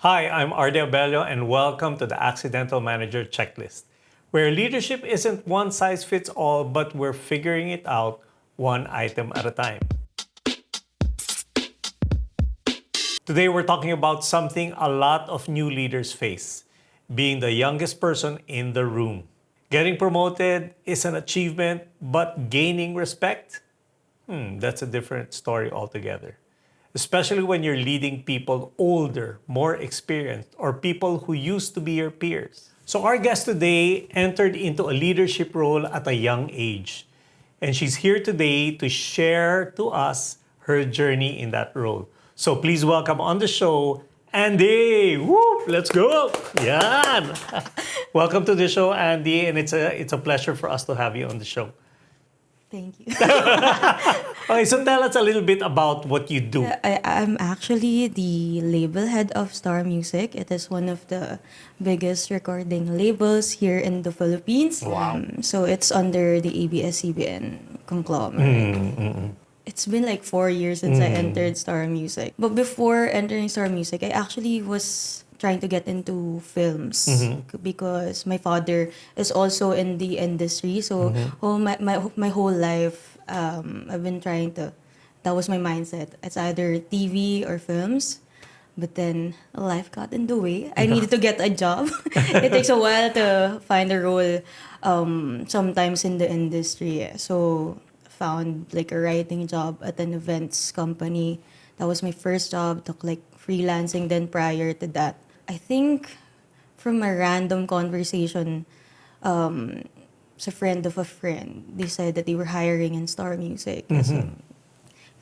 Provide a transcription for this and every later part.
Hi, I'm Andie Arellano and welcome to the Accidental Manager Checklist, where leadership isn't one size fits all, but we're figuring it out one item at a time. Today, we're talking about something a lot of new leaders face: being the youngest person in the room. Getting promoted is an achievement, but gaining respect? That's a different story altogether. Especially when you're leading people older, more experienced, or people who used to be your peers. So, our guest today entered into a leadership role at a young age. And she's here today to share to us her journey in that role. So, please welcome on the show, Andie! Woo! Let's go! Yan! Welcome to the show, Andie, and it's a pleasure for us to have you on the show. Thank you. Okay, so tell us a little bit about what you do. I'm actually the label head of Star Music. It is one of the biggest recording labels here in the Philippines. Wow. So it's under the ABS-CBN conglomerate. It's been like 4 years since I entered Star Music. But before entering Star Music, I actually was trying to get into films because my father is also in the industry. So my whole life, I've been trying to, that was my mindset. It's either TV or films. But then life got in the way. I needed to get a job. It takes a while to find a role sometimes in the industry. So found like a writing job at an events company. That was my first job. Took like freelancing then prior to that. I think from a random conversation, sa friend of a friend, they said that they were hiring in Star Music. I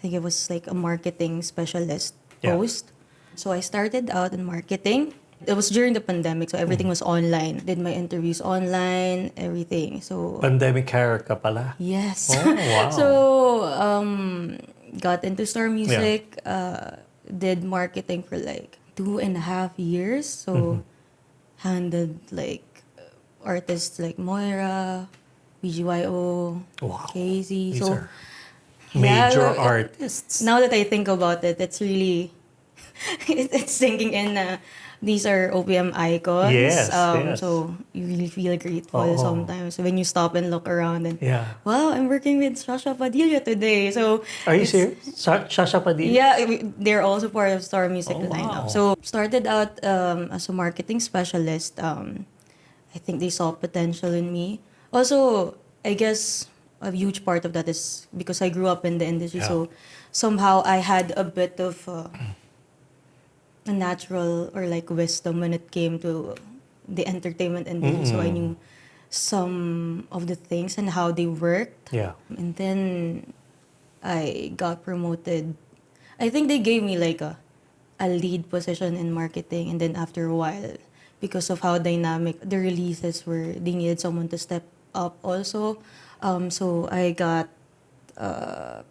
think it was like a marketing specialist post. So I started out in marketing. It was during the pandemic, so everything was online. Did my interviews online, everything. So Pandemic hair ka pala. yes. Oh, wow. So got into Star Music. Did marketing for like 2.5 years. So handled like artists like Moira, BGYO, Wow. Casey. These So are major yeah, artists. now that I think about it, it's really it's sinking in na these are OPM icons. Yes, yes. So you really feel grateful Oo. sometimes when you stop and look around and Yeah. wow, I'm working with Sasha Padilla today. So Are you it's- serious? Shasha Padilla? Yeah, they're also part of Star Music Oh, lineup. wow. So started out as a marketing specialist. I think they saw potential in me. Also, I guess a huge part of that is because I grew up in the industry. Yeah. So somehow I had a bit of a natural or like wisdom when it came to the entertainment industry. So I knew some of the things and how they worked. Yeah. And then I got promoted. I think they gave me like a lead position in marketing, and then after a while, because of how dynamic the releases were, they needed someone to step up also. So I got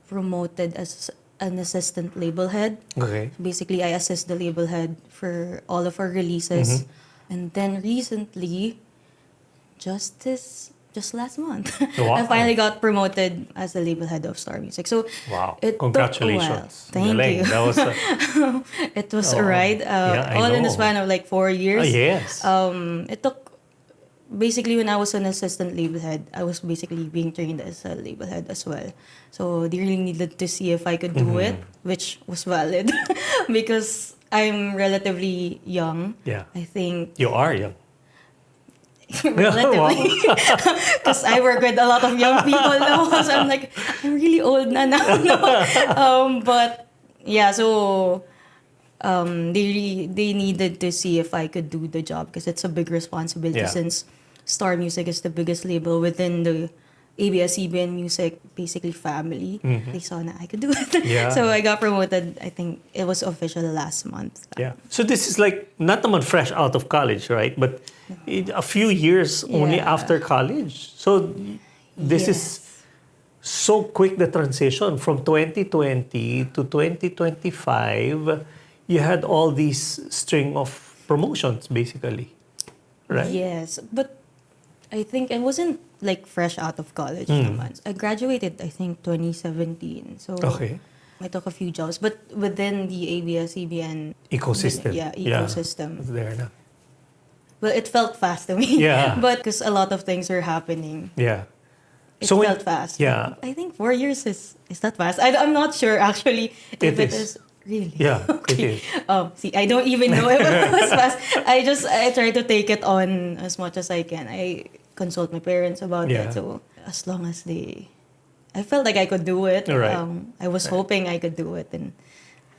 promoted as an assistant label head. Okay. Basically, I assist the label head for all of our releases. And then recently, just last month, Wow. I finally got promoted as the label head of Star Music. So Wow. it Congratulations. took a while. Thank Galing. you. That was It was a ride, Yeah, I all in the know. span of like 4 years. yes. It took basically when I was an assistant label head, I was basically being trained as a label head as well. So they really needed to see if I could do it, which was valid because I'm relatively young. Yeah. I think You are young. relatively because I work with a lot of young people now. So I'm like, I'm really old na now. No? But yeah, so they needed to see if I could do the job because it's a big responsibility Yeah. since Star Music is the biggest label within the ABS-CBN Music, basically family. They saw na I could do it. Yeah. So I got promoted, I think it was official last month. Yeah. So this is like not naman fresh out of college, right? But a few years only Yeah. after college. So this is Yes. so quick, the transition from 2020 to 2025. You had all these string of promotions basically, right? Yes, but I think I wasn't like fresh out of college naman. I graduated, I think, 2017. So Okay. I took a few jobs, but within the ABS-CBN Ecosystem. ecosystem. It's there na. Well, it felt fast to me. Yeah. But because a lot of things were happening, Yeah. it So when- felt fast. yeah. I think 4 years is that fast? I'm not sure actually if It it is. is. Really? Yeah, Okay. it is. See, I don't even know if it was fast. I try to take it on as much as I can. I consult my parents about Yeah. it. So as long as I felt like I could do it. Right. I was hoping I could do it, and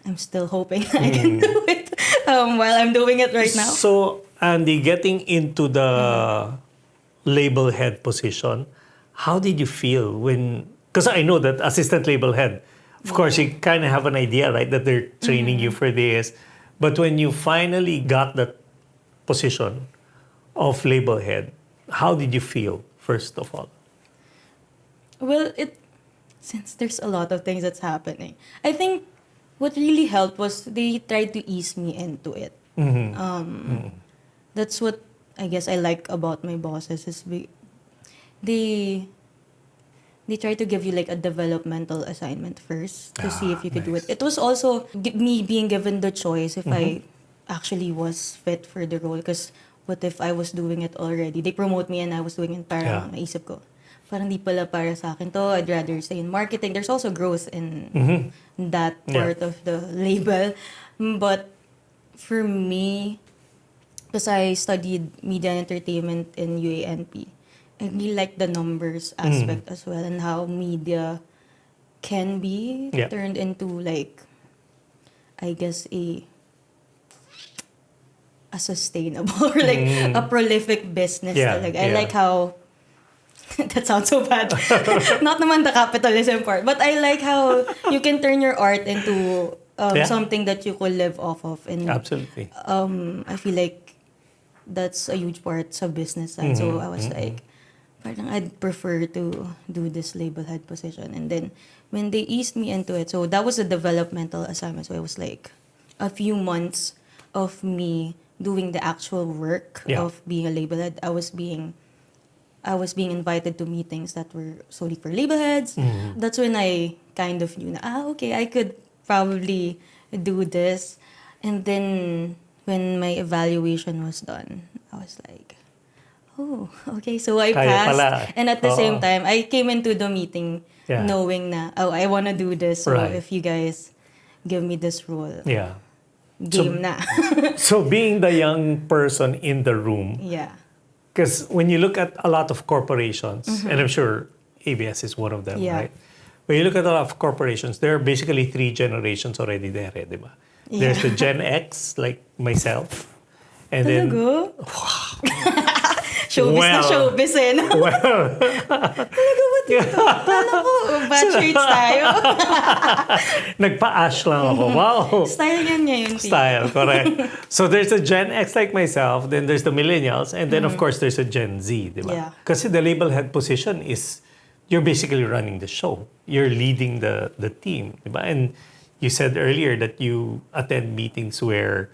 I'm still hoping I can do it while I'm doing it right now. So, Andy, getting into the label head position, how did you feel when? Because I know that assistant label head, of course, you kind of have an idea, right, that they're training you for this. But when you finally got that position of label head, how did you feel, first of all? Well, since there's a lot of things that's happening, I think what really helped was they tried to ease me into it. That's what I guess I like about my bosses is they they try to give you like a developmental assignment first to see if you could do it. It was also me being given the choice if I actually was fit for the role. Because what if I was doing it already? They promote me and I was doing it. Parang naisip ko, parang di pala para sa akin to. I'd rather stay in marketing. There's also growth in that part of the label. But for me, because I studied media and entertainment in UANP, I really like the numbers aspect as well and how media can be turned into like, I guess a sustainable or like a prolific business. Talaga. I like how that sounds so bad. Not naman the capitalism part, but I like how you can turn your art into something that you could live off of. And Absolutely. I feel like that's a huge part sa business side. So I was like, parang I'd prefer to do this label head position. And then when they eased me into it, so that was a developmental assignment. So it was like a few months of me doing the actual work of being a label head. I was being invited to meetings that were solely for label heads. That's when I kind of knew na, okay, I could probably do this. And then when my evaluation was done, I was like, oh, okay, so I Kaya passed. pala. And at the same time, I came into the meeting knowing na, I want to do this. So if you guys give me this role, game na. So being the young person in the room, because when you look at a lot of corporations, and I'm sure ABS is one of them, right? When you look at a lot of corporations, there are basically 3 generations already there, di ba? There's the Gen X, like myself. And then, showbiz na showbiz eh. No? Talaga ba dito? Kala ko, batch rates tayo. Nagpa-ash lang ako. Wow. Style yan ngayon. Style, correct. So there's a Gen X like myself, then there's the millennials, and then of course there's a Gen Z, di ba? Kasi the label head position is, you're basically running the show. You're leading the team, di ba? And you said earlier that you attend meetings where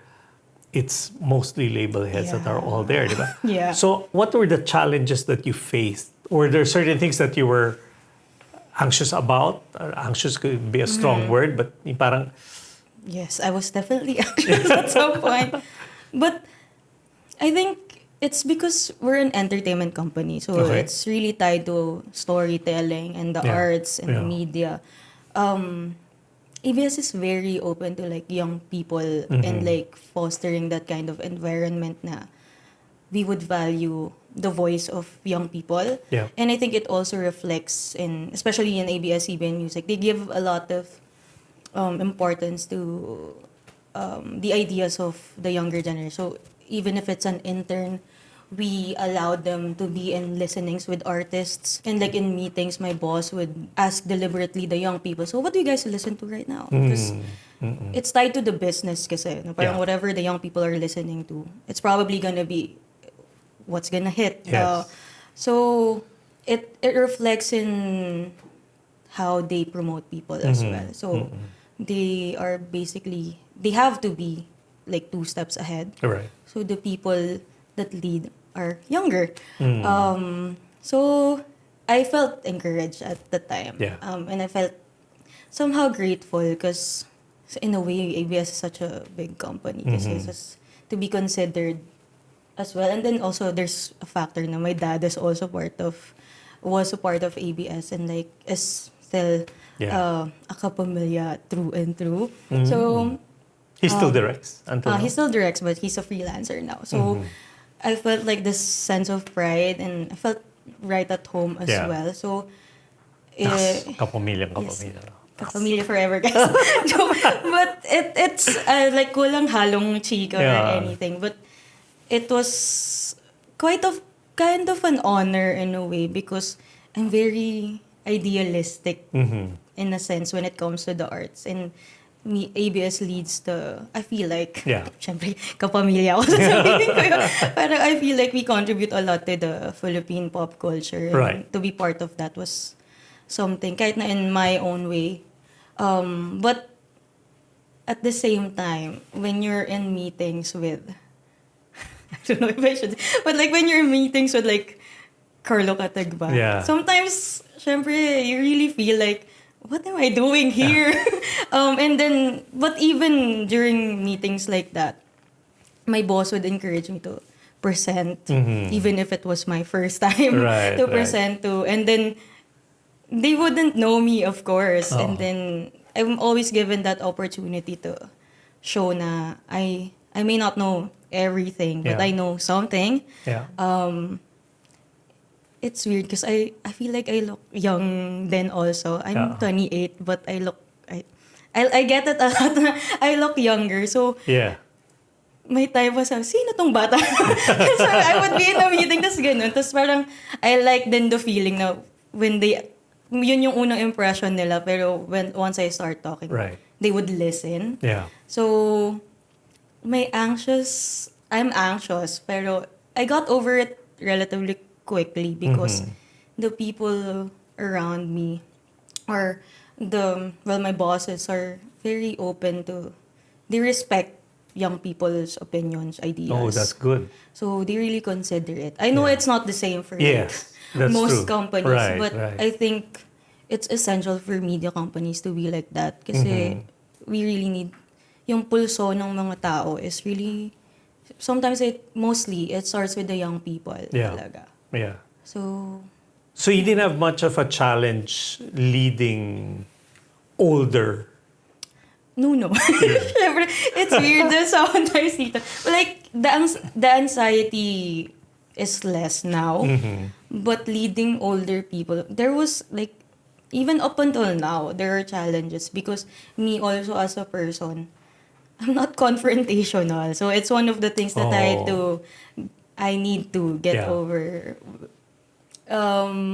it's mostly label heads that are all there, di ba? So what were the challenges that you faced? Were there certain things that you were anxious about? Anxious could be a strong word, but yung parang... Yes, I was definitely anxious at some point. But I think it's because we're an entertainment company. So it's really tied to storytelling and the arts and the media. ABS is very open to like young people and like fostering that kind of environment na we would value the voice of young people. And I think it also reflects in, especially in ABS-CBN music, they give a lot of importance to the ideas of the younger generation. So even if it's an intern, we allowed them to be in listenings with artists. And like in meetings, my boss would ask deliberately the young people, so what do you guys listen to right now? Because it's tied to the business kasi. No? Parang whatever the young people are listening to, it's probably gonna be what's gonna hit. So it reflects in how they promote people as well. So they are basically, they have to be like 2 steps ahead. So the people that lead are younger. So I felt encouraged at the time. And I felt somehow grateful because in a way, ABS is such a big company kasi just to be considered as well. And then also there's a factor na my dad is also was a part of ABS and like is still Yeah. a kapamilya through and through. So He still directs until now? he still directs, but he's a freelancer now. So I felt like this sense of pride and I felt right at home as Yeah. well. So Naks, yes, kapamilya. kapamilya forever, guys. So, but it's like kulang halong chika or Yeah. anything. But it was kind of an honor in a way because I'm very idealistic in a sense when it comes to the arts. And ABS leads I feel like, Yeah. syempre, kapamilya ako sasabihin ko yun. Pero I feel like we contribute a lot to the Philippine pop culture. And Right. to be part of that was something, kahit na in my own way. But at the same time, when you're in meetings with, I don't know if I should, but like when you're in meetings with like Carlo Catagba, Yeah. sometimes, syempre, you really feel like, what am I doing here? And then, but even during meetings like that, my boss would encourage me to present, even if it was my first time Right, to right. present to. And then, they wouldn't know me, of course. And then, I'm always given that opportunity to show na I may not know everything, but Yeah. I know something. Yeah. It's weird because I feel like I look young then also. I'm Yeah. 28, but I get it a lot na I look younger. So, Yeah. may time pa sa, sino tong bata? So, I would be in a meeting, tas ganun. Tas parang, I like then the feeling na when yun yung unang impression nila, pero once I start talking, Right. they would listen. Yeah. So, I'm anxious, pero I got over it relatively quickly because the people around me or my bosses are very open they respect young people's opinions, ideas. Oh, that's good. So they really consider it. I know Yeah. it's not the same for Yes, that's most true. companies, Right, but right. I think it's essential for media companies to be like that kasi we really need yung pulso ng mga tao is really sometimes mostly it starts with the young people Yeah. talaga. Yeah. So So you didn't have much of a challenge leading older. no. Syempre, it's weird the sound I see. But like the anxiety is less now. But leading older people, there was like even up until now, there are challenges because me also as a person, I'm not confrontational. So it's one of the things that I need to get Yeah. over.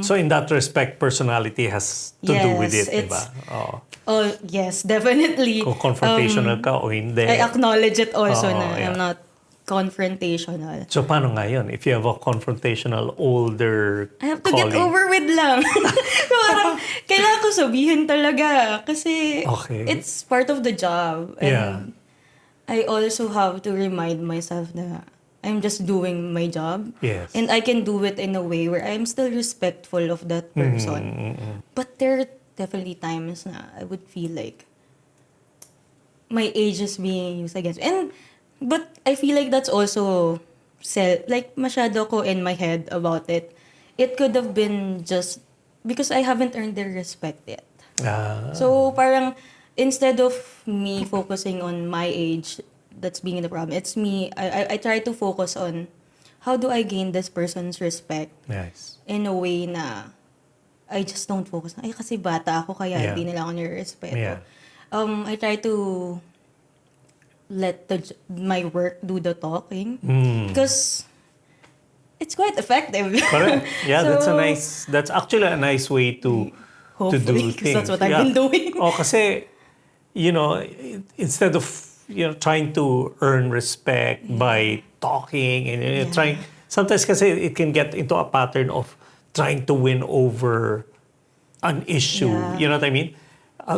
So in that respect, personality has to do with Yes, it, diba? Oh. Oh, yes, definitely. Kung confrontational ka o hindi. I acknowledge it also Oo, na yeah. I'm not confrontational. So paano nga yun? If you have a confrontational older I have to colleague. get over with lang. So, parang, kailangan ko sabihin talaga. Kasi Okay. it's part of the job. And Yeah. I also have to remind myself na I'm just doing my job. Yes. And I can do it in a way where I'm still respectful of that person. But there are definitely times na I would feel like my age is being used against me. But I feel like that's also like masyado ko in my head about it. It could have been just because I haven't earned their respect yet. Ah. So parang instead of me focusing on my age that's being the problem, it's me. I try to focus on how do I gain this person's respect Nice. in a way na I just don't focus. Ay, kasi bata ako kaya Yeah. hindi nila ako nire-respeto. Yeah. I try to let my work do the talking because it's quite effective. Correct. Yeah, So, that's actually a nice way to do hopefully, 'cause things. that's what I've been doing. Oh, kasi, instead of, trying to earn respect by talking and trying, sometimes kasi it can get into a pattern of trying to win over an issue. Yeah. You know what I mean?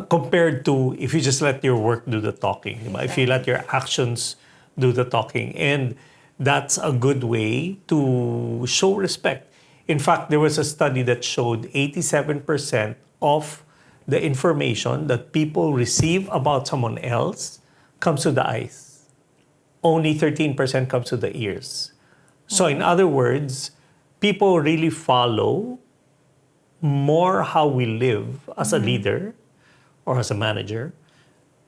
Compared to if you just let your work do the talking. Diba? If you let your actions do the talking. And that's a good way to show respect. In fact, there was a study that showed 87% of the information that people receive about someone else comes to the eyes. Only 13% comes to the ears. So in other words, people really follow more how we live as a leader or as a manager.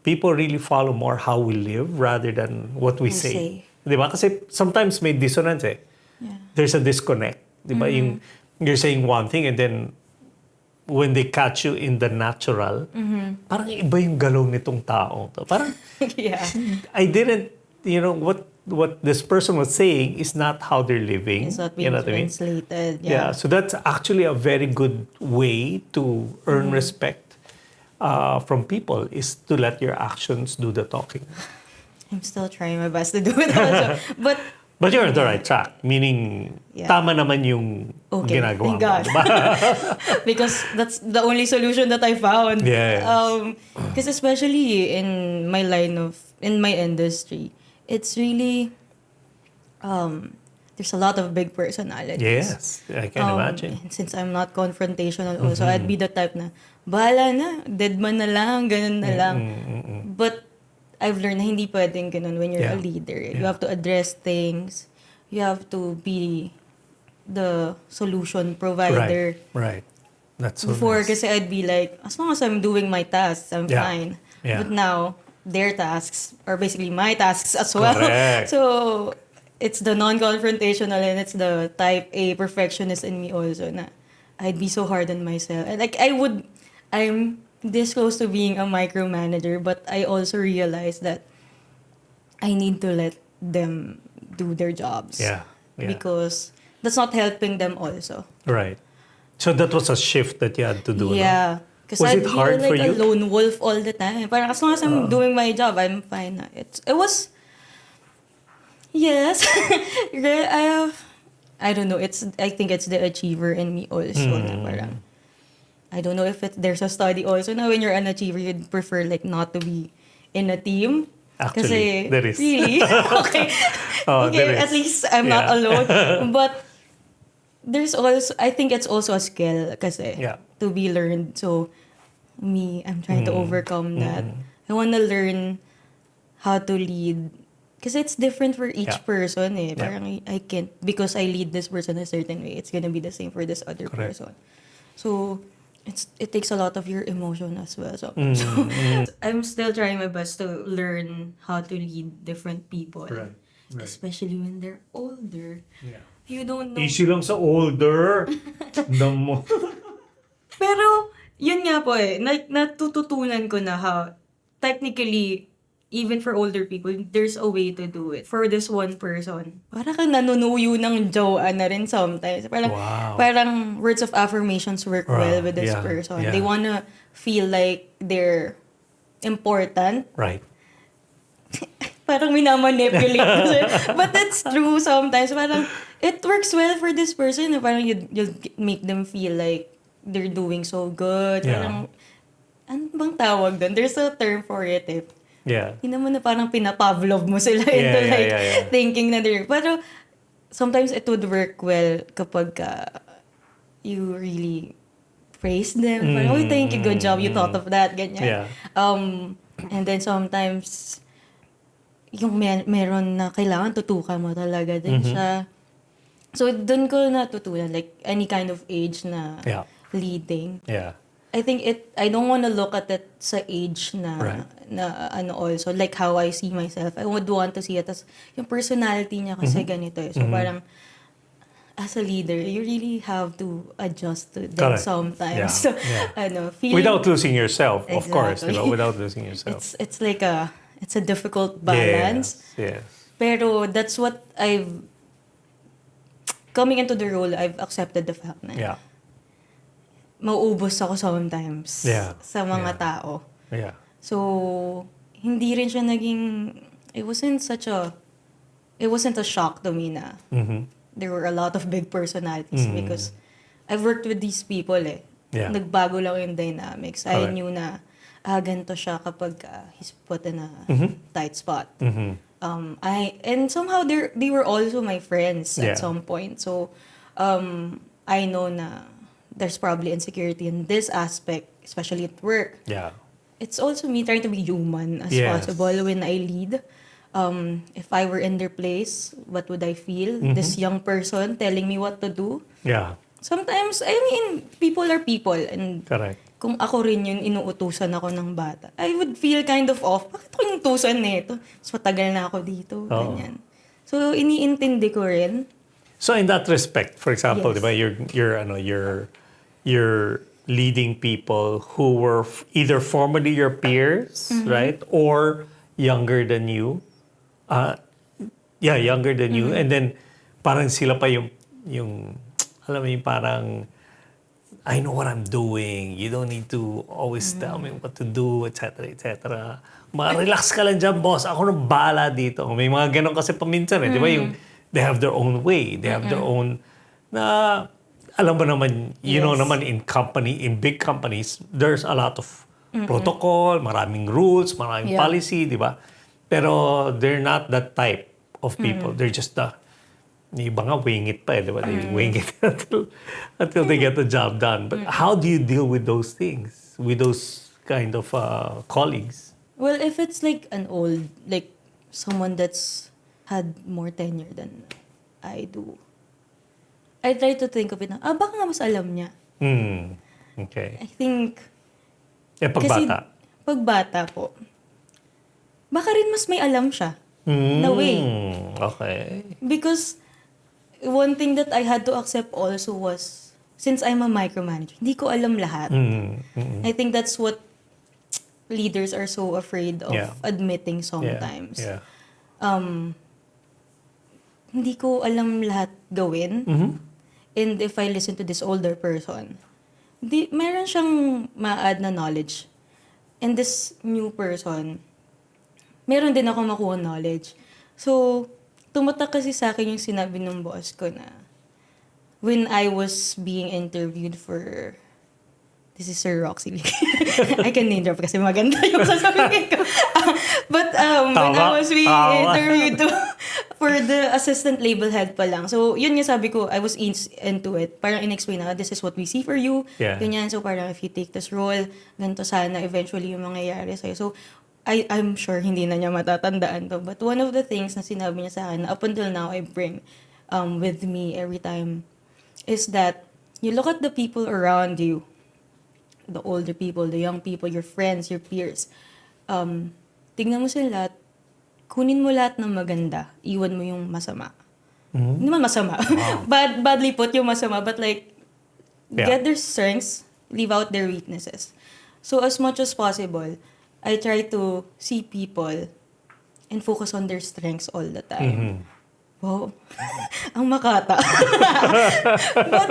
People really follow more how we live rather than what we say. Di ba? Kasi sometimes may dissonance eh. Yeah. There's a disconnect. Di ba? You're saying one thing and then when they catch you in the natural, parang iba yung galaw nitong tao. Parang Yeah. I didn't, what this person was saying is not how they're living. It's not You being know what I mean? translated. Yeah, so that's actually a very good way to earn respect from people is to let your actions do the talking. I'm still trying my best to do it also. But you're on the right track, meaning Yeah. tama naman yung Okay, ginagawa thank mo. God. Diba? Because that's the only solution that I found. Yes. Because especially in my in my industry, it's really, there's a lot of big personalities. Yes, I can imagine. And since I'm not confrontational also, I'd be the type na, bahala na, dead man na lang, ganun na lang. But I've learned na hindi pwedeng ganun when you're a leader. You have to address things. You have to be the solution provider. Right. That's so Before, nice. kasi I'd be like, as long as I'm doing my tasks, I'm Yeah. fine. Yeah. But now, their tasks are basically my tasks as well. Correct. So, it's the non-confrontational and it's the type A perfectionist in me also na I'd be so hard on myself. And like, I'm this close to being a micromanager, but I also realize that I need to let them do their jobs. Yeah. Because that's not helping them also. Right. So that was a shift that you had to do. No? Yeah. Because Was I'd it feel hard like for a you? lone wolf all the time. Parang as long as I'm doing my job, I'm fine na. It was... Yes. I don't know. I think it's the achiever in me also. Na parang, I don't know if there's a study also na when you're an achiever, you'd prefer like not to be in a team. Actually, Kasi, there is. Really? Okay. Oh, there Okay, is. at least I'm not Yeah. alone. But there's also, I think it's also a skill kasi Yeah. to be learned. So, I'm trying to overcome that. I want to learn how to lead. Kasi it's different for each Yeah. person eh. Yeah. Parang I can't, because I lead this person a certain way, it's gonna be the same for this other Correct. person. So, it takes a lot of your emotion as well. So, I'm still trying my best to learn how to lead different people. Right. Especially when they're older. Yeah. You don't know. Easy lang sa older. Damo. Pero, yun nga po eh, natututunan ko na how, technically, even for older people, there's a way to do it. For this one person, parang kang nanunuyo ng jowa na rin sometimes. Wow. Parang words of affirmations work well with this Yeah, person. yeah. They wanna feel like they're important. Right. Parang minamanipulate ko siya. But it's true sometimes. Parang, it works well for this person. Parang you'll make them feel like they're doing so good. Yeah. Parang, ano bang tawag doon? There's a term for it eh. Yeah. Hindi naman na parang pinapavlov mo sila into yeah. thinking na they're... Pero sometimes it would work well kapag you really praise them. Parang, oh, thank you, good job, you thought of that, ganyan. Yeah. And then sometimes yung meron na kailangan tutukan mo talaga din siya. So dun ko natutunan, like any kind of age na Yeah. leading. Yeah. I think I don't want to look at it sa age na, Right. na ano also, like how I see myself. I would want to see it as, yung personality niya kasi ganito eh. So parang, as a leader, you really have to adjust to them Correct. sometimes. Yeah. So, Yeah. feeling, Without losing yourself, of course. Exactly. Diba? Without losing yourself. it's like it's a difficult balance. Yes. Pero that's what coming into the role, I've accepted the fact na Yeah. mauubos ako sometimes Yeah. sa mga Yeah. tao. Yeah. So, hindi rin siya naging, it wasn't a shock to me na there were a lot of big personalities because I've worked with these people eh. Yeah. Nagbago lang yung dynamics. I Correct. knew na, ganito siya kapag he's put in a tight spot. And somehow they were also my friends Yeah. at some point. So, I know na there's probably insecurity in this aspect, especially at work. Yeah. It's also me trying to be human as Yes. possible when I lead. If I were in their place, what would I feel? This young person telling me what to do. Yeah. Sometimes, I mean, people are people. And Correct. kung ako rin yun, inuutusan ako ng bata, I would feel kind of off. Bakit ako yung utusan nito? Mas matagal na ako dito. Oo. Ganyan. So, iniintindi ko rin. So in that respect, for example, Yes. di ba, you're leading people who were either formerly your peers, right, or younger than you. Younger than you, and then parang sila pa yung alam mo yung parang I know what I'm doing. You don't need to always tell me what to do, etc., etc. Ma-relax ka lang dyan, boss. Ako na bahala dito. May mga ganun kasi paminsan di ba? Yung they have their own way. They have their own na alam mo naman, you know Yes. naman in big companies, there's a lot of protocol, maraming rules, maraming Yeah. policy, di ba? Pero they're not that type of people. They're just yung iba nga wing it pa di ba? They wing it until they get the job done. But how do you deal with those things? With those kind of colleagues? Well, if it's like like someone that's had more tenure than I do, I try to think of it na, baka nga mas alam niya. Okay. I think, Pag bata. pag bata po, baka rin mas may alam siya. Na way. Okay. Because one thing that I had to accept also was, since I'm a micromanager, hindi ko alam lahat. I think that's what leaders are so afraid of admitting sometimes. Yeah. Hindi ko alam lahat gawin. And if I listen to this older person, meron siyang ma-add na knowledge. And this new person, meron din ako makuha knowledge. So, tumatak kasi sa akin yung sinabi ng boss ko na when I was being interviewed for, this is Sir Roxy. I can name drop kasi maganda yung sasabihin ko. But when I was being interviewed for the assistant label head pa lang. So, yun yung sabi ko, I was into it. Parang in-explain na, this is what we see for you. Yeah. Ganyan. So, parang if you take this role, ganito sana eventually yung mangyayari sa'yo. So, I'm sure hindi na niya matatandaan to. But one of the things na sinabi niya sa akin, na up until now I bring with me every time, is that you look at the people around you, the older people, the young people, your friends, your peers. Tingnan mo sila lahat, kunin mo lahat ng maganda, iwan mo yung masama. Hindi naman masama. Badly put yung masama, but like, get their strengths, leave out their weaknesses. So as much as possible, I try to see people and focus on their strengths all the time. Wow. Ang makata. But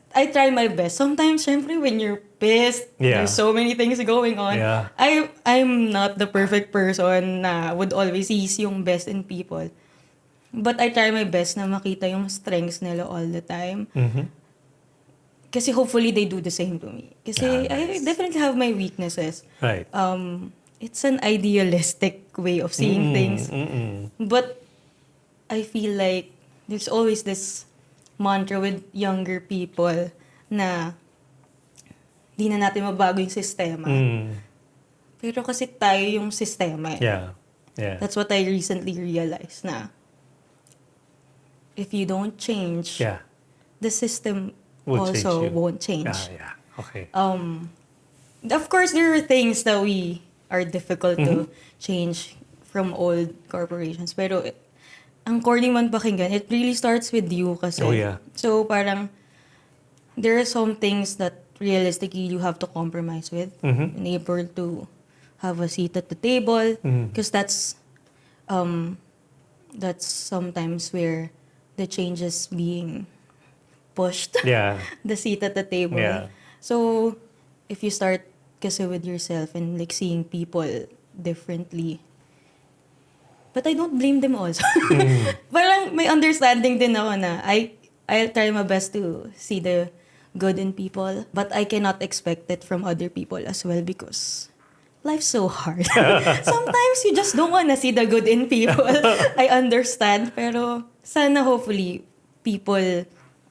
I try my best. Sometimes, syempre, when you're pissed, there's so many things going on. Yeah. I'm not the perfect person na would always see yung best in people. But I try my best na makita yung strengths nila all the time. Kasi hopefully they do the same to me. Kasi I definitely have my weaknesses. Right. It's an idealistic way of seeing things. But I feel like there's always this mantra with younger people na di na natin mabago yung sistema. Pero kasi tayo yung sistema. Yeah. That's what I recently realized na if you don't change, the system also won't change. Yeah. Okay. Of course, there are things that we are difficult to change from old corporations. Pero ang corny man pakinggan, it really starts with you kasi. Oh, yeah. So parang there are some things that realistically you have to compromise with in able to have a seat at the table because that's sometimes where the change is being pushed. Yeah. The seat at the table. Yeah. So if you start kasi with yourself and like seeing people differently, but I don't blame them also. Parang may understanding din ako na I'll try my best to see the good in people, but I cannot expect it from other people as well because life's so hard. Sometimes you just don't wanna see the good in people. I understand, pero sana hopefully people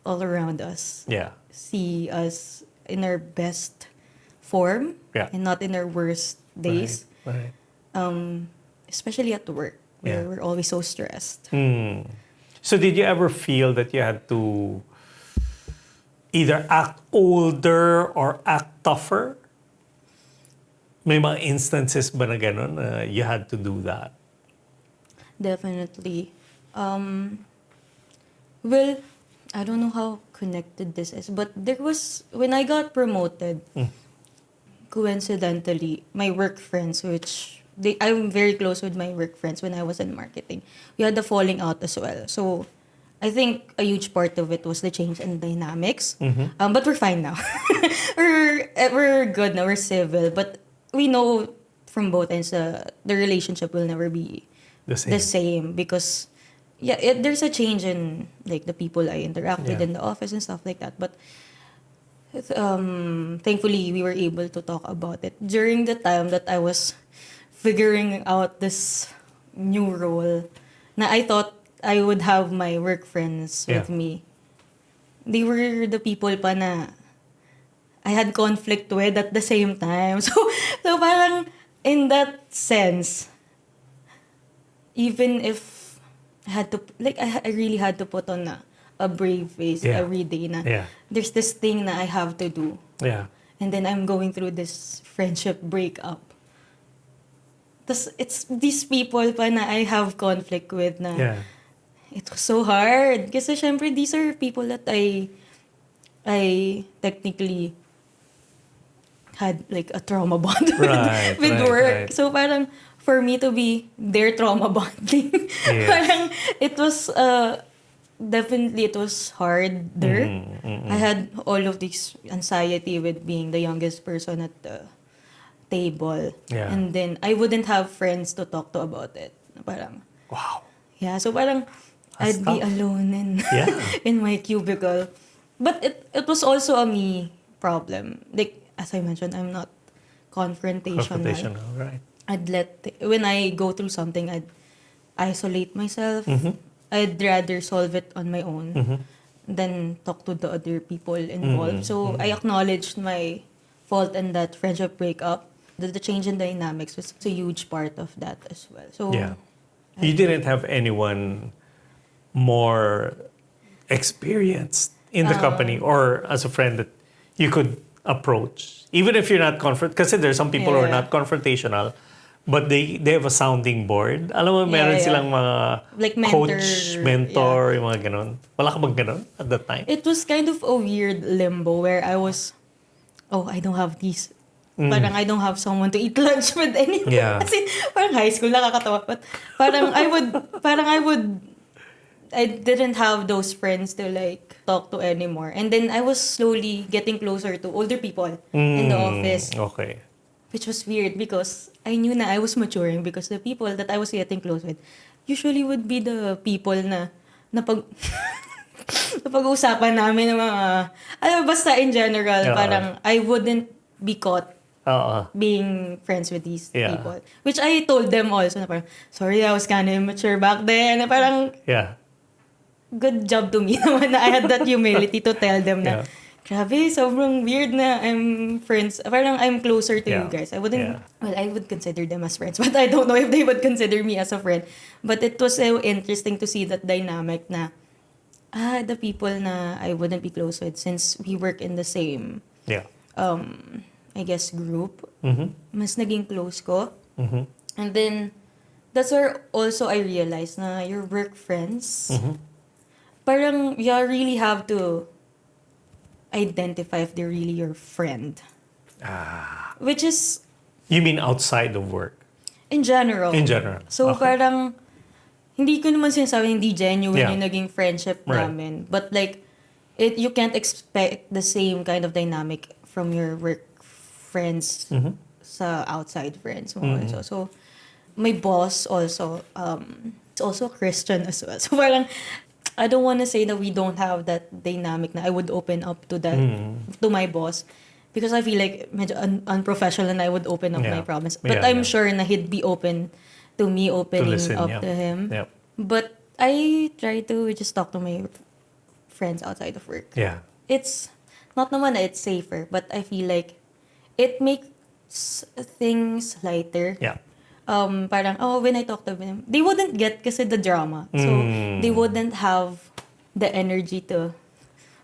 all around us Yeah. see us in our best form Yeah. and not in our worst days. Right. Especially at work, where Yeah. we're always so stressed. So did you ever feel that you had to either act older or act tougher? May mga instances ba na gano'n na you had to do that? Definitely. Well, I don't know how connected this is, but there was, when I got promoted, coincidentally, my work friends, I'm very close with my work friends when I was in marketing. We had the falling out as well. So I think a huge part of it was the change in dynamics. But we're fine now. we're good now. We're civil, but we know from both ends the relationship will never be The same. the same because there's a change in like the people I interact with Yeah. in the office and stuff like that. But thankfully we were able to talk about it during the time that I was figuring out this new role. Na I thought I would have my work friends with Yeah. me. They were the people pa na I had conflict with at the same time. So parang in that sense, even if I had to, like, I really had to put on a brave face Yeah. every day na Yeah. there's this thing na I have to do. Yeah. And then I'm going through this friendship breakup. Tas it's these people pa na I have conflict with na Yeah. it was so hard. Kasi syempre, these are people that I technically had like a trauma bond Right, with right, work. right. So parang for me to be their trauma bonding, Yes. parang it was definitely it was harder. I had all of this anxiety with being the youngest person at the table. Yeah. And then I wouldn't have friends to talk to about it. Parang, Wow. yeah, so parang That's I'd be tough. alone Yeah. in my cubicle. But it was also a me problem. Like, as I mentioned, I'm not confrontational. Confrontational, right. When I go through something, I'd isolate myself. I'd rather solve it on my own than talk to the other people involved. So I acknowledged my fault in that friendship breakup. The change in dynamics was a huge part of that as well. So Yeah. You didn't have anyone more experienced in the company or as a friend that you could approach, even if you're not because there's some people who are Yeah. not confrontational, but they have a sounding board. Alam mo, meron Yeah. silang mga Like mentor, coach, mentor, yung mga ganon. Wala ka bang ganon at that time? it was kind of a weird limbo where I was, I don't have these. Parang I don't have someone to eat lunch with anymore. Yeah. Kasi parang high school, nakakatawa. But parang I didn't have those friends to like talk to anymore. And then I was slowly getting closer to older people in the office. Okay. Which was weird because I knew na I was maturing because the people that I was getting close with usually would be the people na napag-uusapan namin ng mga, basta in general, Yeah. parang I wouldn't be caught Oo. being friends with these Yeah. people. Which I told them also na parang, sorry, I was kind of immature back then. Na parang, Yeah. good job to me naman na I had that humility to tell them na, Yeah. grabe, sobrang weird na I'm friends. Parang I'm closer to you Yeah. guys. I wouldn't, Yeah. well, I would consider them as friends, but I don't know if they would consider me as a friend. But it was so interesting to see that dynamic na, the people na I wouldn't be close with since we work in the same, Yeah. I guess, group. Mas naging close ko. And then, that's where also I realized na your work friends, parang you really have to identify if they're really your friend. Which is, You mean outside of work? in general. In general. So Okay. parang, hindi ko naman sinasabi hindi genuine Yeah. yung naging friendship Right. namin. But like, you can't expect the same kind of dynamic from your work friends sa outside friends mo also. So, my boss also, is also a Christian as well. So parang, I don't want to say that we don't have that dynamic na I would open up to that, to my boss. Because I feel like medyo unprofessional and I would open up my Yeah. problems. But Yeah, I'm yeah. sure na he'd be open to me opening listen, up yeah. to him. Yep. But I try to just talk to my friends outside of work. Yeah. It's not naman na it's safer, but I feel like it makes things lighter. Yeah. Parang, when I talk to them, they wouldn't get kasi the drama. So, they wouldn't have the energy to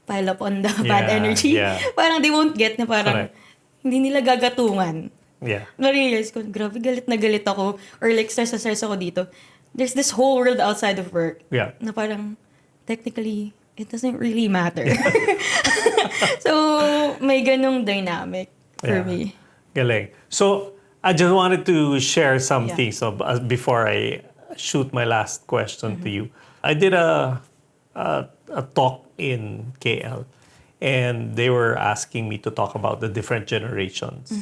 pile up on the bad Yeah, energy. yeah. Parang they won't get na parang Correct. hindi nila gagatungan. Yeah. Na-realize ko, grabe galit na galit ako or like stress na stress ako dito. There's this whole world outside of work Yeah. na parang technically, it doesn't really matter. So, may ganong dynamic for Yeah. me. Galing. So, I just wanted to share some Yeah. things before I shoot my last question to you. I did a talk in KL, and they were asking me to talk about the different generations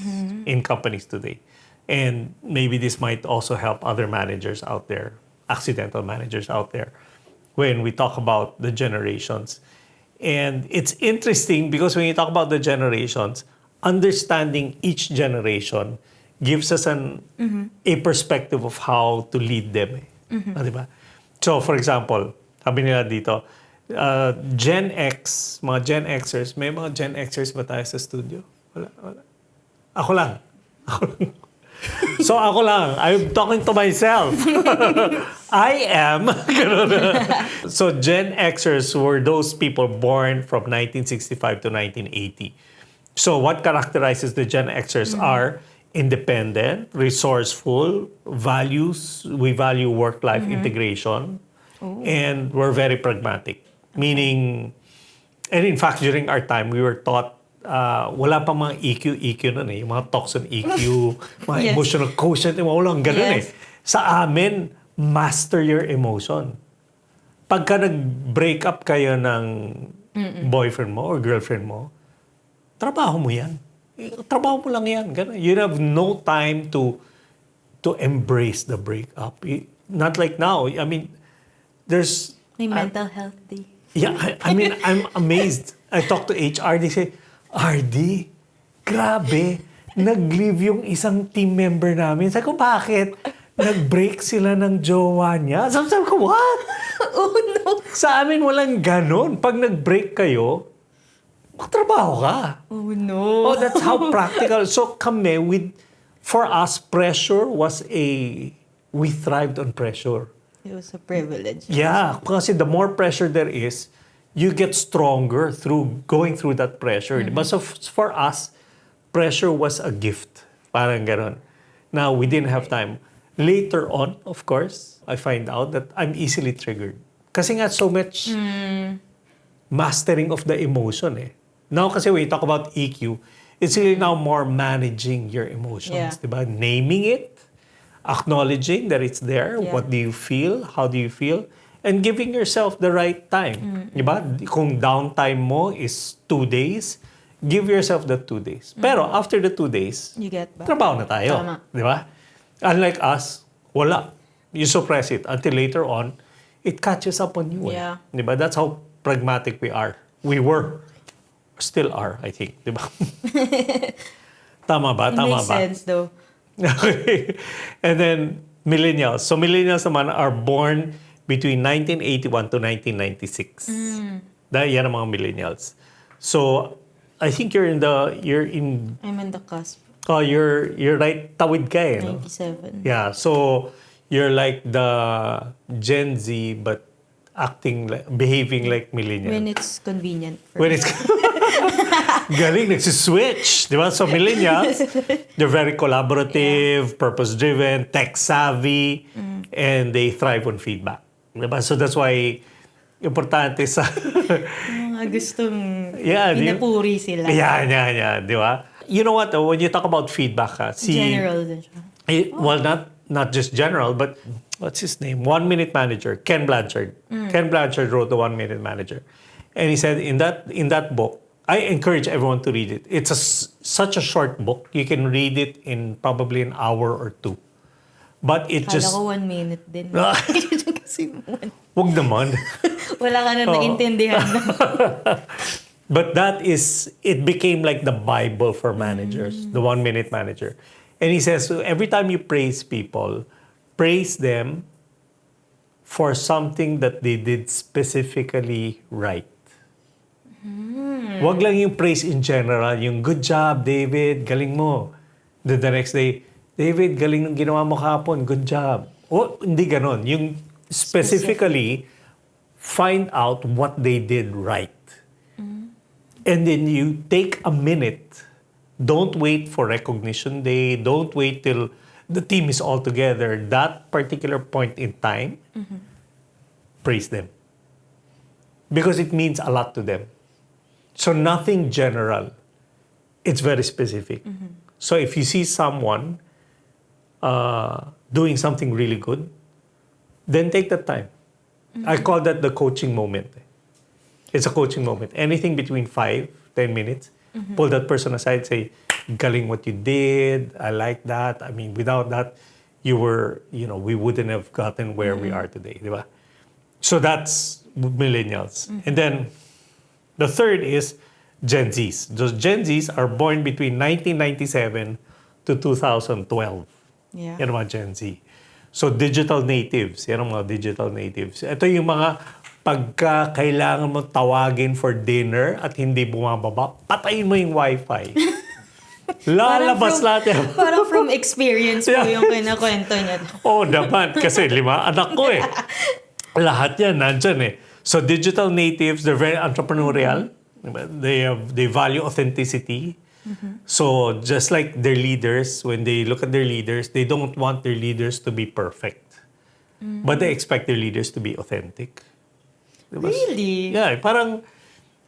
in companies today. And maybe this might also help other managers out there, accidental managers out there, when we talk about the generations. And it's interesting because when you talk about the generations, understanding each generation gives us a perspective of how to lead them. Ah, di ba? So, for example, sabi nila dito, Gen X, mga Gen Xers, may mga Gen Xers ba tayo sa studio? Wala. Ako lang. So ako lang, I'm talking to myself. I am. So Gen Xers were those people born from 1965 to 1980. So what characterizes the Gen Xers are independent, resourceful, we value work-life integration, and we're very pragmatic. Meaning, and in fact, during our time, we were taught wala pa mga EQ nun eh. Yung mga talks on EQ, mga Yes. emotional quotient, walang ganun Yes. eh. Sa amin, master your emotion. Pagka nag-break up kayo ng boyfriend mo or girlfriend mo, trabaho mo yan. Trabaho mo lang yan. Ganun. You have no time to embrace the breakup. Not like now. I mean, there's... May mental health day. Yeah, I mean, I'm amazed. I talk to HR, they say, RD, grabe, nag-leave yung isang team member namin. Sabi ko, bakit? Nag-break sila ng jowa niya. Sabi ko, what? Oh no! Sa amin walang ganon. Pag nag-break kayo, magtrabaho ka. Oh no! Oh, that's how practical. So kami, for us, pressure was we thrived on pressure. It was a privilege. Yeah, kasi the more pressure there is, you get stronger through going through that pressure. But so for us, pressure was a gift. Parang ganon. Now, we didn't have time. Later on, of course, I find out that I'm easily triggered. Kasi nga so much mastering of the emotion eh. Now kasi when you talk about EQ, it's really now more managing your emotions. Yeah. Diba? Naming it, acknowledging that it's there. Yeah. What do you feel? How do you feel? And giving yourself the right time. Diba? Kung downtime mo is 2 days, give yourself the 2 days. Pero after the 2 days, You get back. trabaho na tayo. Tama. Diba? Unlike us, wala. You suppress it until later on, it catches up on you. Yeah. Diba? That's how pragmatic we are. We were. Still are, I think. Diba? Tama ba? It Tama makes ba? sense though. Okay. And then, millennials. So, millennials naman are born between 1981 to 1996. Yan ang mga millennials. So, I think you're in... I'm in the cusp. Oh, you're right. Tawid ka eh. No? 97. Yeah. So, you're like the Gen Z but behaving like millennial. When it's convenient for When me. it's... Galing, nagsiswitch. Di ba? So, millennials, they're very collaborative, purpose-driven, tech-savvy, and they thrive on feedback. Di ba? So, that's why importante sa... Mga gustong Yeah, pinapuri sila. Yeah. Di ba? You know what? When you talk about feedback, General din siya. well, not just general, but what's his name? 1 Minute Manager, Ken Blanchard. Ken Blanchard wrote the 1 Minute Manager, and he said in that book, I encourage everyone to read it. It's such a short book. You can read it in probably an hour or 2. But it Kala just... ko 1 minute din. Kasi Wag naman. wala ka na naintindihan. But it became like the Bible for managers, the 1 Minute Manager. And he says, so every time you praise people, praise them for something that they did specifically right. Wag lang yung praise in general, yung good job, David, galing mo. Then the next day, David, galing ng ginawa mo kahapon, good job. O, hindi ganon. Yung specifically, find out what they did right. And then you take a minute. Don't wait for recognition day. Don't wait till the team is all together. That particular point in time, praise them. Because it means a lot to them. So nothing general. It's very specific. So if you see someone doing something really good, then take the time. I call that the coaching moment. It's a coaching moment. Anything between 5-10 minutes, pull that person aside, say, galing what you did, I like that. I mean, without that, we wouldn't have gotten where we are today, di ba? So that's millennials. And then the third is Gen Zs. Those Gen Zs are born between 1997 to 2012. Yeah. Yan ang mga Gen Z. So digital natives. Yan ang mga digital natives. Ito yung mga pagka kailangan mo tawagin for dinner at hindi bumababa, patayin mo yung wifi. Lalabas lahat yan. Parang from experience po yung kinakwento niya. Oh, naman. Kasi 5 anak ko eh. Lahat yan, nandyan eh. So digital natives, they're very entrepreneurial. They value authenticity. So just like their leaders, when they look at their leaders, they don't want their leaders to be perfect. But they expect their leaders to be authentic. Diba? Really? Yeah, parang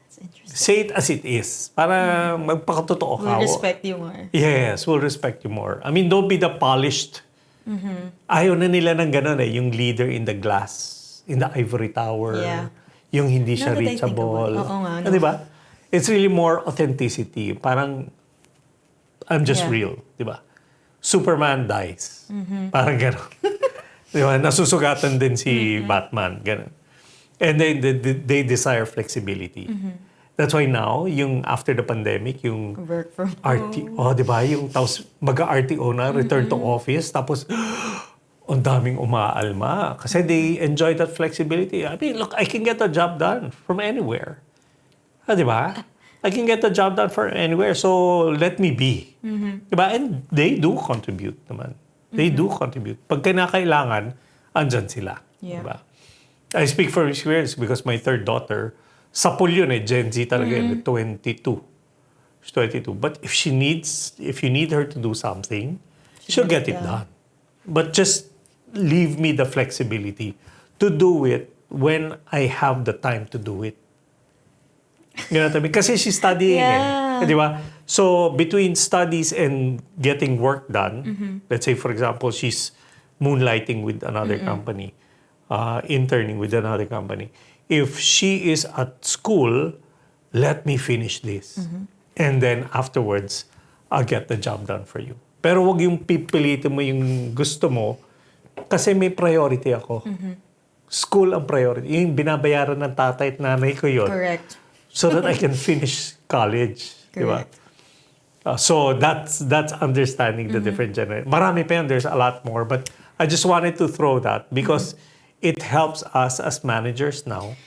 That's interesting. say it as it is. Para magpakatotoo ka. We'll respect you more. Yes, we'll respect you more. I mean, don't be the polished. Ayaw na nila ng ganun eh, yung leader in the glass, in the ivory tower. Yeah. Yung hindi siya Now that I think reachable. about it. Oo nga, no? Di ba? It's really more authenticity. Parang, I'm just Yeah. real. Di ba? Superman dies. Parang gano'n. Di ba? Nasusugatan din si Batman. Gano'n. And they desire flexibility. That's why now, yung after the pandemic, yung Work from RT, home. di ba? Yung tapos mag-RTO na, return to office, tapos ang daming umaalma. Kasi they enjoy that flexibility. I mean, look, I can get the job done from anywhere. Di ba? I can get the job done from anywhere, so let me be. Di ba? And they do contribute naman. They do contribute. Pag kinakailangan, andyan sila. Yeah. Di ba? I speak from experience because my third daughter, sapul yun eh, Gen Z talaga, 22. She's 22. But if you need her to do something, she'll get it done. But just leave me the flexibility to do it when I have the time to do it. You know what I mean? Kasi she's studying Yeah. eh. Di ba? So, between studies and getting work done, let's say, for example, she's moonlighting with another company, interning with another company. If she is at school, let me finish this. And then afterwards, I'll get the job done for you. Pero wag yung pipilitin mo yung gusto mo kasi may priority ako. School ang priority. Yung binabayaran ng tatay at nanay ko yun. Correct. So that I can finish college. Diba? Correct. So that's understanding the different generations. Marami pa yan. There's a lot more. But I just wanted to throw that because it helps us as managers now,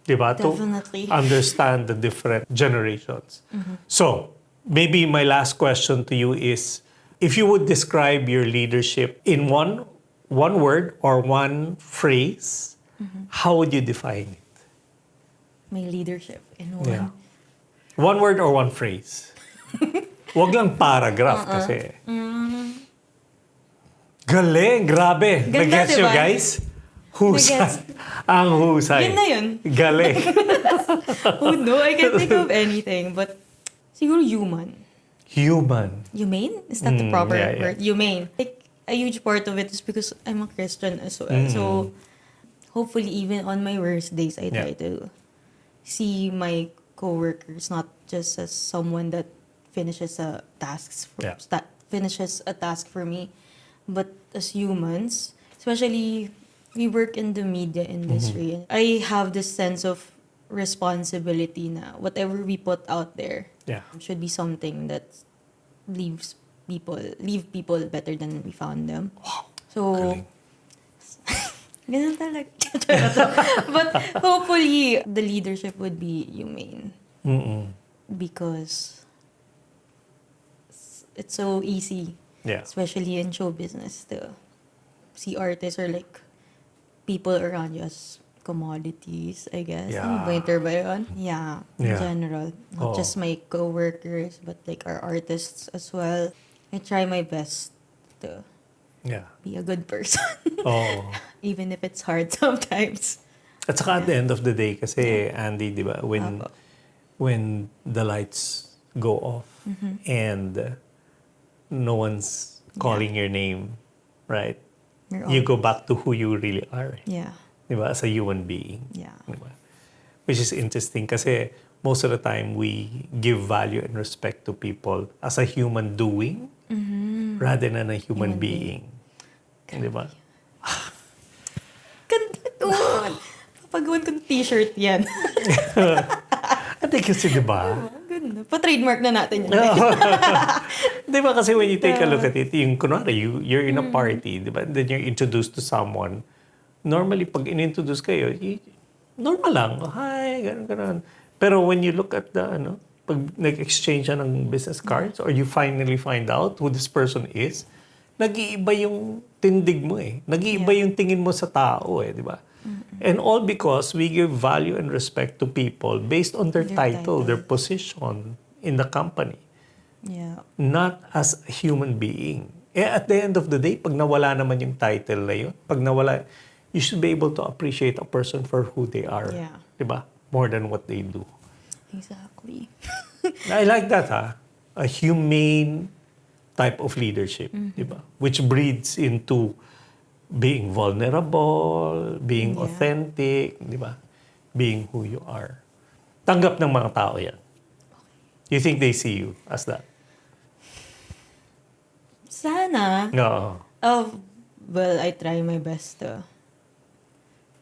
diba, Definitely. to understand the different generations. So maybe my last question to you is, if you would describe your leadership in one word or one phrase, how would you define it? My leadership in one. Yeah. One word or one phrase? Wag lang paragraph kasi. Galing, grabe. Ganda, Nag-gets nyo, diba? guys? Husay. Nag-gets. Ang husay. Yun na yun. Galing. Oh no, I can't think of anything. But siguro human. Human. Humane? Is that the proper yeah, yeah. word? Humane. Like, a huge part of it is because I'm a Christian as well. So, hopefully, even on my worst days, I try to see my coworkers not just as someone that finishes a task for me, but as humans. Especially, we work in the media industry. I have this sense of responsibility na whatever we put out there should be something that leave people better than we found them. Wow. So, Galing. ganun talaga. But hopefully, the leadership would be humane. because it's so easy, Yeah. especially in show business, to see artists or like people around you as commodities, I guess. Yeah. Ano ba yung term ba yun? Yeah, in Yeah. general. Not Oo. just my co-workers, but like our artists as well. I try my best to Yeah. be a good person. Oo. Even if it's hard sometimes. At saka at the end of the day, kasi Andy, di ba, Apo. when the lights go off and no one's calling your name, right? You're You all- go back to who you really are, Yeah. di ba, as a human being. Yeah. Di ba? Which is interesting kasi most of the time we give value and respect to people as a human doing rather than a human being. Di ba? Ganda doon! Papagawan ko ng t-shirt yan. Hindi kasi, di ba? Ganda. Pa-trademark na natin yun. Di ba kasi when you take a look at it, yung kunwari, you're in a party, di ba? Then you're introduced to someone. Normally, pag in-introduce kayo, normal lang. Hi, ganun. Pero when you look at the, pag nag-exchange siya ng business cards or you finally find out who this person is, nag-iiba yung tindig mo eh. Nag-iiba yung tingin mo sa tao eh, di ba? And all because we give value and respect to people based on their title, their position in the company. Yeah. Not as a human being. At the end of the day, pag nawala naman yung title na yun, pag nawala, you should be able to appreciate a person for who they are. Yeah. Diba? More than what they do. Exactly. I like that, ha? A humane type of leadership. Diba? Which breeds into being vulnerable, being Yeah. authentic, diba? Being who you are. Tanggap ng mga tao yan. You think they see you as that? Sana. No. Oh, well, I try my best to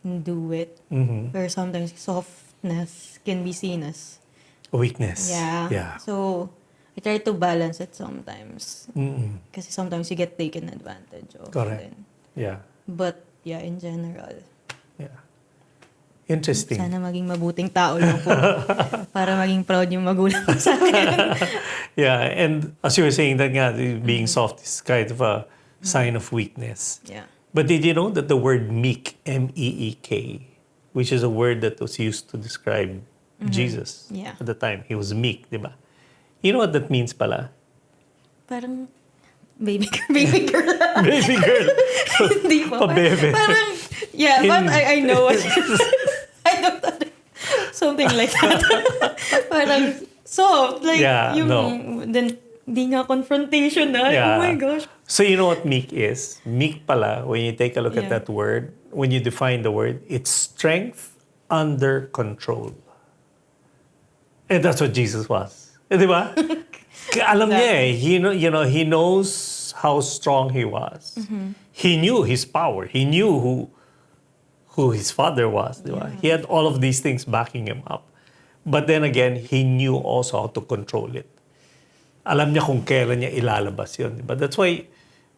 do it. Pero sometimes softness can be seen as A weakness. yeah. Yeah. So I try to balance it sometimes. Mm-mm. Kasi sometimes you get taken advantage of. Correct. Then. Yeah. But yeah, in general, Yeah. Interesting. sana maging mabuting tao lang po. Para maging proud yung magulang ko sa akin. Yeah, and as you were saying that nga, being soft is kind of a sign of weakness. Yeah. But did you know that the word meek, M-E-E-K, which is a word that was used to describe Jesus Yeah. at the time, he was meek, di ba? You know what that means pala? Parang baby girl. Baby girl. Hindi pa. Pabebe. Parang, yeah, but I know what I know that. Something like that. Parang soft. Like, Yeah, yung, no. then, di nga confrontation na. Yeah. Oh my gosh. So you know what meek is? Meek pala, when you take a look at Yeah. that word, when you define the word, it's strength under control. And that's what Jesus was. Di ba? Alam niya eh. He knows how strong he was. He knew his power. He knew who his father was. Di ba? He had all of these things backing him up. But then again, he knew also how to control it. Alam niya kung kailan niya ilalabas yun. But that's why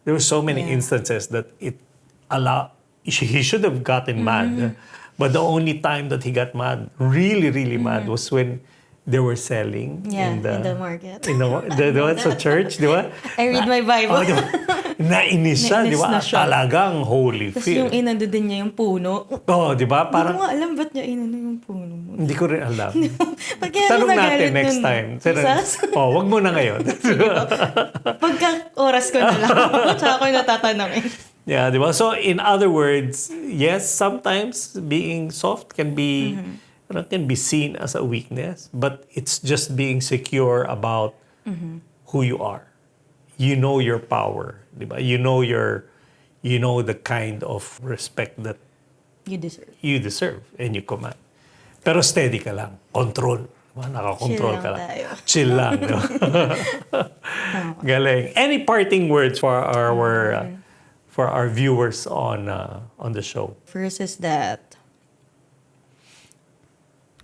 there were so many Yeah. instances that he should have gotten mad. But the only time that he got mad, really, really mad, was when they were selling Yeah, in the market. In the sa church, di ba? I read my Bible. Oh, di ba? Nainis siya, di Nainis ba? na siya. Talagang holy Tapos fear. yung inando din niya yung puno. Oh, di ba? Hindi ko Parang, nga alam ba't niya inano yung puno mo. hindi ko rin alam. Pag kaya Tanong natin nagalit next nun, time. Jesus? Wag mo na ngayon. Pagka oras ko na lang. Tsaka ko yung natatanungin. Yeah, di ba? So, in other words, yes, sometimes being soft can be seen as a weakness, but it's just being secure about who you are. You know your power, di ba? You know the kind of respect that You deserve. you deserve and you command. Pero steady ka lang. Control. Diba? Nakakontrol Chill ka lang lang. tayo. Chill lang. No? Galing. Any parting words for our viewers on the show? First is that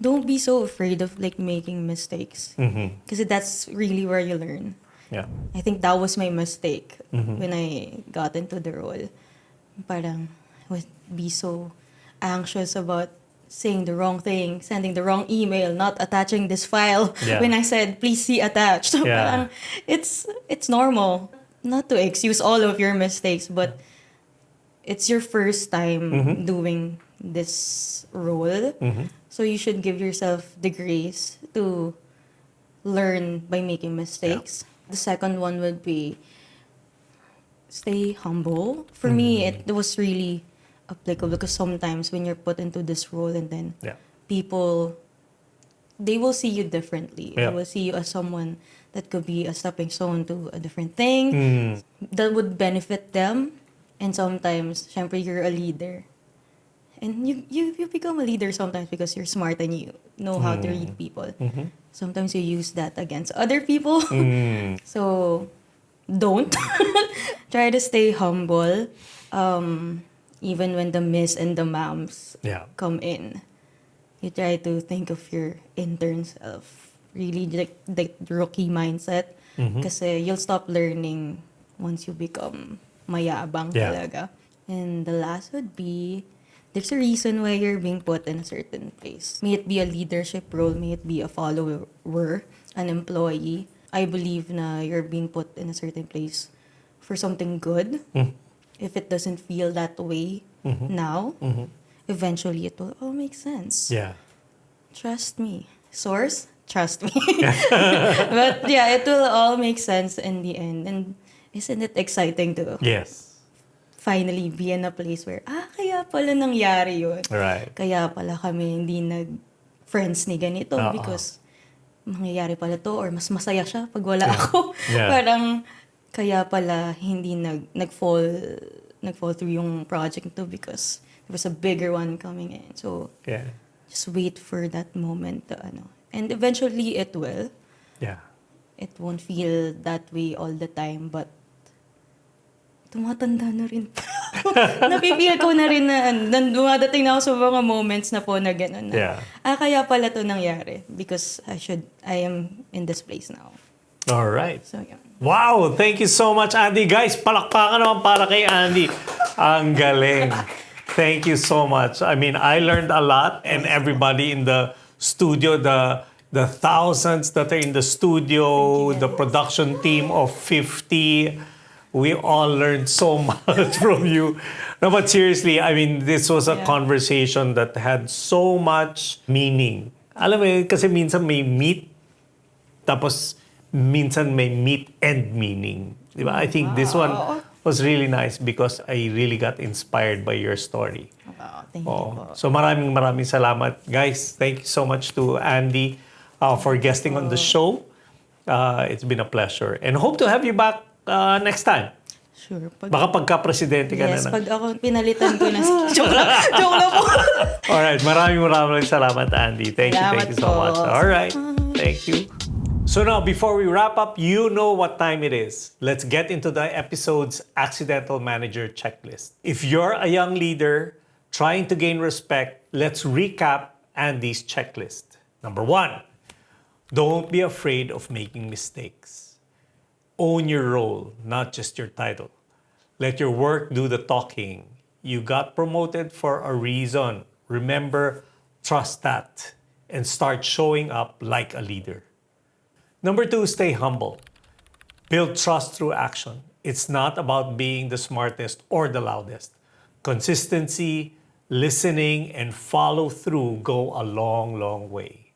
don't be so afraid of like making mistakes. Because that's really where you learn. Yeah. I think that was my mistake when I got into the role. Parang I would be so anxious about saying the wrong thing, sending the wrong email, not attaching this file Yeah. when I said, please see attached. So Yeah. parang it's normal. Not to excuse all of your mistakes, but it's your first time doing this role. So you should give yourself the grace to learn by making mistakes. The second one would be stay humble. For me, it was really applicable because sometimes when you're put into this role and then Yeah. people, they will see you differently. Yeah. They will see you as someone that could be a stepping stone to a different thing Mm. that would benefit them. And sometimes, syempre, you're a leader. And you become a leader sometimes because you're smart and you know how to read people. Sometimes you use that against other people. So, don't. Try to stay humble. Even when the miss and the mams Yeah. come in. You try to think of your intern self. Really, like the rookie mindset. Kasi you'll stop learning once you become mayabang Yeah. talaga. And the last would be, there's a reason why you're being put in a certain place. May it be a leadership role, may it be a follower, an employee. I believe na you're being put in a certain place for something good. If it doesn't feel that way now, eventually it will all make sense. Yeah. Trust me. Source? Trust me. But yeah, it will all make sense in the end. And isn't it exciting to Yes. finally be in a place where, kaya pala nangyari yun. Right. Kaya pala kami hindi nag-friends ni ganito because mangyayari pala to or mas masaya siya pag wala ako. Yeah. Parang kaya pala hindi nag-fall through yung project to because there was a bigger one coming in. So, Yeah. just wait for that moment to And eventually it will. Yeah. It won't feel that way all the time, but tumatanda na rin. Napipil ko na rin na dumadating na ako sa mga moments na po na gano'n na. Yeah. Kaya pala to nangyari because I am in this place now. All right. So, yeah. Wow! Thank you so much, Andie. Guys, palakpakan naman para kay Andie. Ang galing. Thank you so much. I mean, I learned a lot and everybody in the studio, the thousands that are in the studio, the production team of 50, we all learned so much from you. No, but seriously, I mean, this was a conversation that had so much meaning. Alam mo yun, kasi minsan may meat, tapos minsan may meat and meaning. Diba? I think this one was really nice because I really got inspired by your story. Wow, thank you po. So maraming salamat. Guys, thank you so much to Andie for guesting on the show. It's been a pleasure. And hope to have you back next time. Sure. Baka pagka-presidente ka Yes, na. pag ako pinalitan ko na. Joke lang po. Alright, maraming salamat, Andie. Thank you so Salamat much. po. Alright, thank you. So now, before we wrap up, you know what time it is. Let's get into the episode's accidental manager checklist. If you're a young leader trying to gain respect, let's recap Andie's checklist. Number 1, don't be afraid of making mistakes. Own your role, not just your title. Let your work do the talking. You got promoted for a reason. Remember, trust that and start showing up like a leader. Number 2, stay humble. Build trust through action. It's not about being the smartest or the loudest. Consistency, listening, and follow through go a long, long way.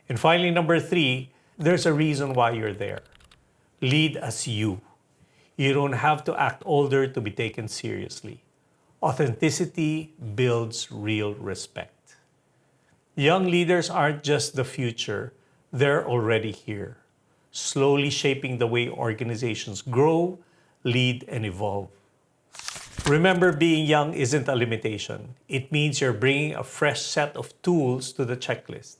And finally, number 3, there's a reason why you're there. Lead as you. You don't have to act older to be taken seriously. Authenticity builds real respect. Young leaders aren't just the future, they're already here, slowly shaping the way organizations grow, lead, and evolve. Remember, being young isn't a limitation. It means you're bringing a fresh set of tools to the checklist.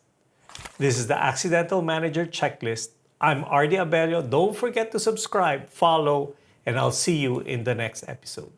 This is the Accidental Manager Checklist. I'm Andie Arellano. Don't forget to subscribe, follow, and I'll see you in the next episode.